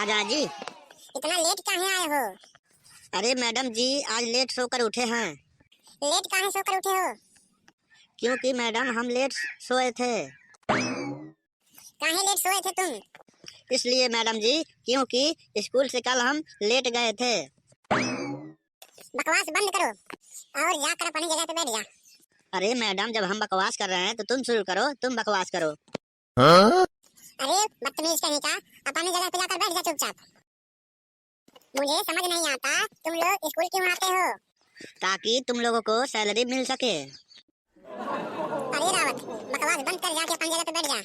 राजा जी, इतना लेट काहे आए हो? अरे मैडम जी आज लेट सोकर उठे हैं। लेट काहे सोकर उठे हो? क्योंकि मैडम हम लेट सोए थे। काहे लेट सोए थे तुम? इसलिए मैडम जी क्योंकि स्कूल से कल हम लेट गए थे। बकवास बंद करो और जाकर अपनी जगह पे बैठ जा। अरे मैडम जब हम बकवास कर रहे हैं तो तुम शुरू करो, तुम बकवास करो। अरे बदतमीज कहीं का, अपनी जगह पे जाकर बैठ जा चुपचाप। मुझे समझ नहीं आता तुम लोग स्कूल क्यों आते हो? ताकि तुम लोगों को सैलरी मिल सके। अरे रावत, बकवास बंद कर जाके अपनी जगह पे बैठ जा।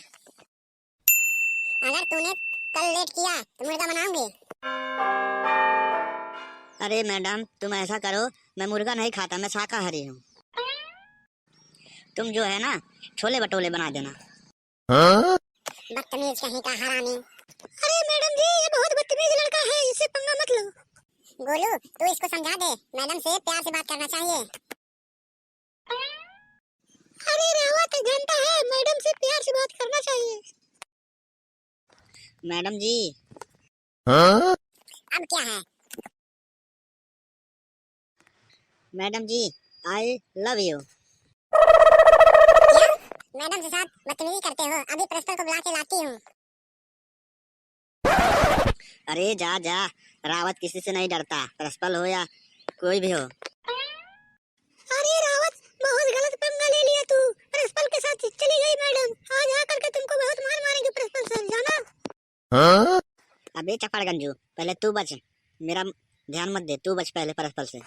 अगर तूने कल लेट किया तो मुर्गा बनाऊंगी। अरे मैडम तुम ऐसा करो, मैं मुर्गा नहीं खाता, मैं शाकाहारी हूँ। तुम जो है ना छोले भटोले बना देना। बदतमीज कहीं का, हरामी। अरे मैडम जी ये बहुत बदतमीज लड़का है, इससे पंगा मत लो। गोलू तू इसको समझा दे, मैडम से प्यार से बात करना चाहिए। अरे रावत जानता है मैडम से प्यार से बात करना चाहिए। मैडम जी अब क्या है? Madam ji I love you. क्या? मैडम के साथ बदतमीजी करते हो? अभी प्रिंसिपल को बुला के लाती हूँ। अरे जा जा, रावत किसी से नहीं डरता, प्रिंसिपल हो या कोई भी हो। अरे रावत बहुत गलत पंगा ले लिया तू, प्रिंसिपल के साथ चली गई मैडम। आज आकर के तुमको बहुत मार मारेंगे प्रिंसिपल सर, जाना। अबे चपड़ गंजू पहले तू बच, मेरा ध्यान मत दे, तू बच पहले प्रिंसिपल से,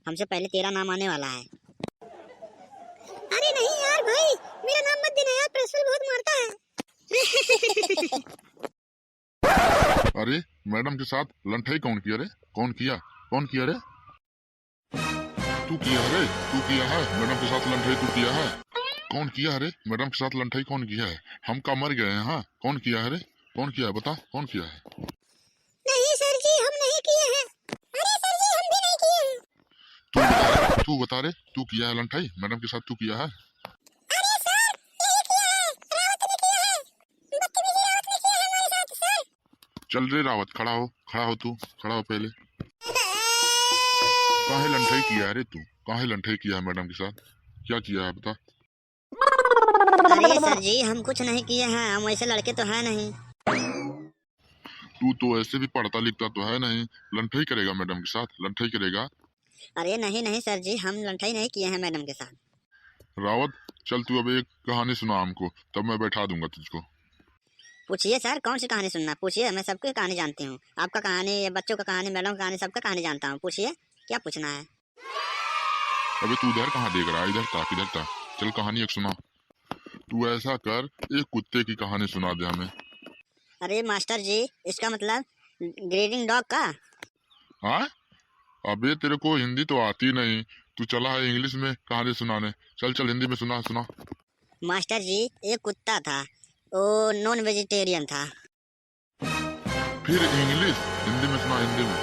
हमसे पहले तेरा नाम आने वाला है। अरे नहीं यार भाई, मेरा नाम मत देना यार, प्रिंसिपल बहुत मारता है। अरे मैडम के साथ लंठाई कौन किया रे? कौन किया? कौन किया रे? तू किया रे? तू किया है? मैडम के साथ लंठाई तू किया है? कौन किया है रे? मैडम के साथ लंठाई कौन किया है? हम का मर गए हैं? हाँ कौन किया है रे? कौन किया है बता, कौन किया है? नहीं सर जी हम नहीं किए हैं। अरे सर जी हम भी नहीं किए हैं। तू बता रे, तू किया है लंठाई? मैडम के साथ तू किया है? अरे सर यही किया है, रावत ने किया है, बदतमीजी रावत ने किया है हमारे साथ सर। चल रे रावत, खड़ा हो, खड़ा हो, तू खड़ा हो पहले। काहे लंठाई किया है रे तू? काहे लंठाई किया है मैडम के साथ? क्या किया है बता? अरे सर जी हम कुछ नहीं किए हैं, हम वैसे लड़के तो हैं नहीं। तू तो ऐसे भी पढ़ता लिखता तो है नहीं, लंठाई करेगा मैडम के साथ? लंठाई करेगा? अरे नहीं नहीं सर जी हम लंठाई नहीं किए हैं मैडम के साथ। रावत चल तू अब एक कहानी सुना हमको, तब मैं बैठा दूंगा तुझको। पूछिए सर कौन सी कहानी सुनना, पूछिए, मैं सबकी कहानी जानती हूँ। आपका कहानी, बच्चों का कहानी, मैडम का कहानी, सबका कहानी जानता हूँ। पूछिए क्या पूछना है। अबे तू इधर कहाँ देख रहा है? इधर ताक, इधर ताक, चल कहानी एक सुना। तू ऐसा कर, एक कुत्ते की कहानी सुना दे हमें। अरे मास्टर जी इसका मतलब ग्रीडिंग डॉग का। हाँ अबे तेरे को हिंदी तो आती नहीं, तू चला है इंग्लिश में कहानी सुनाने। चल चल हिंदी में सुना सुना। मास्टर जी एक कुत्ता था, वो नॉन वेजिटेरियन था। फिर इंग्लिश, हिंदी में सुना, हिंदी में।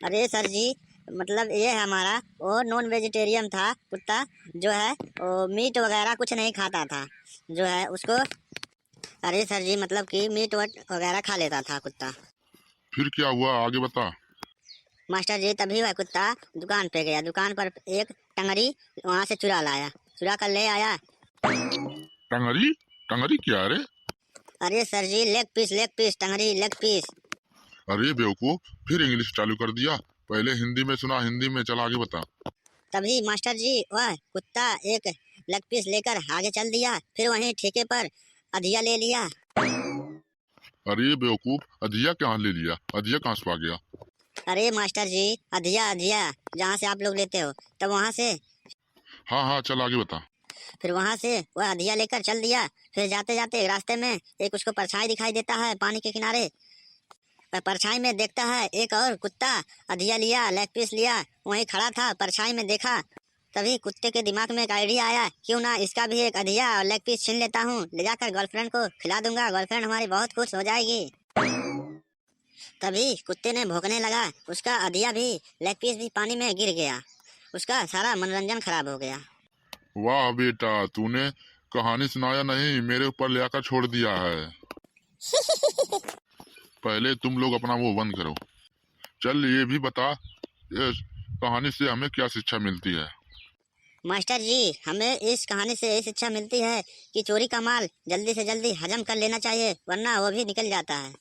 अरे सर जी मतलब ये है हमारा, वो नॉन वेजिटेरियन था कुत्ता, जो है वो मीट वगैरह कुछ नहीं खाता था, जो है उसको। अरे सर जी मतलब कि मीट वगैरह खा लेता था कुत्ता। फिर क्या हुआ आगे बता। मास्टर जी तभी वह कुत्ता दुकान पे गया, दुकान पर एक टंगरी वहाँ से चुरा लाया, चुरा कर ले आया। टंगरी? टंगरी क्या है रे? अरे sir ji leg piece, leg piece, टंगरी लेग पीस। अरे बेवकूफ, फिर इंग्लिश चालू कर दिया। पहले हिंदी में सुना, हिंदी में, चल आगे बता। तभी मास्टर जी वह कुत्ता एक लेग पीस लेकर आगे चल दिया, फिर वहीं ठेके पर अधिया ले लिया। अरे बेवकूफ, अधिया कहाँ ले लिया? अधिया कहाँ से आ गया? अरे मास्टर जी अधिया, अधिया जहाँ से आप लोग लेते हो, तब वहाँ से, हाँ हाँ चल आगे बता। फिर वहाँ से वह अधिया लेकर चल दिया। फिर जाते जाते रास्ते में एक उसको परछाई दिखाई देता है पानी के किनारे। परछाई में देखता है एक और कुत्ता अधिया लिया, लेग पीस लिया, वहीं खड़ा था परछाई में देखा। तभी कुत्ते के दिमाग में एक आइडिया आया, क्यों ना इसका भी एक अधिया और लेग पीस छीन लेता हूँ, ले जाकर गर्लफ्रेंड को खिला दूंगा, गर्लफ्रेंड हमारी बहुत खुश हो जाएगी। तभी कुत्ते ने भौंकने लगा, उसका अधिया भी लेग पीस भी पानी में गिर गया, उसका सारा मनोरंजन खराब हो गया। वाह बेटा, तूने कहानी सुनाया नहीं, मेरे ऊपर ले आकर छोड़ दिया है। पहले तुम लोग अपना वो बंद करो। चल ये भी बता, इस कहानी से हमें क्या शिक्षा मिलती है? मास्टर जी, हमें इस कहानी से यही शिक्षा मिलती है कि चोरी का माल जल्दी से जल्दी हजम कर लेना चाहिए, वरना वो भी निकल जाता है।